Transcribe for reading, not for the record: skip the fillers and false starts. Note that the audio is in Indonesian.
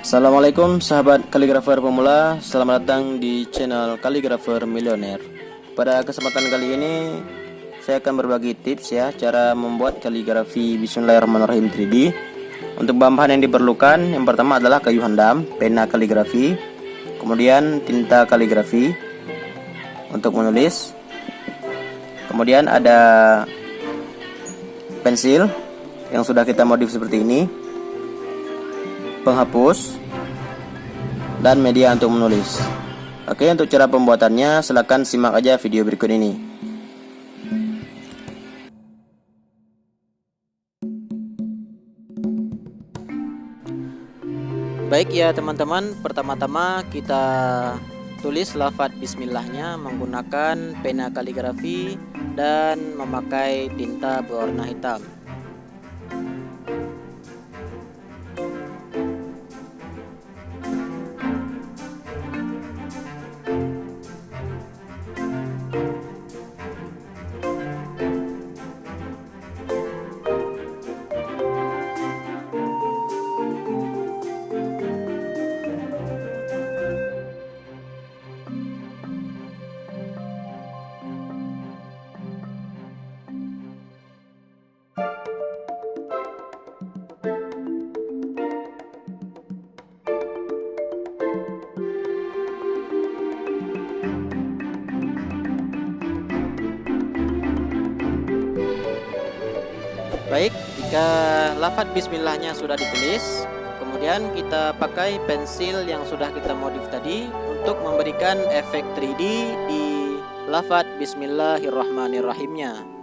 Assalamualaikum sahabat kaligrafer pemula, selamat datang di channel Kaligrafer Milioner. Pada kesempatan kali ini saya akan berbagi tips ya, cara membuat kaligrafi Bismillahirrahmanirrahim 3D. Untuk bahan-bahan yang diperlukan, yang pertama adalah kayu hendam, pena kaligrafi, kemudian tinta kaligrafi untuk menulis, kemudian ada pensil yang sudah kita modif seperti ini, penghapus, dan media untuk menulis. Oke, untuk cara pembuatannya silahkan simak aja video berikut ini. Baik ya teman-teman, pertama-tama kita tulis lafaz bismillahnya menggunakan pena kaligrafi dan memakai tinta berwarna hitam. Baik, jika lafaz bismillahnya sudah ditulis, kemudian kita pakai pensil yang sudah kita modif tadi untuk memberikan efek 3D di lafaz bismillahirrahmanirrahimnya.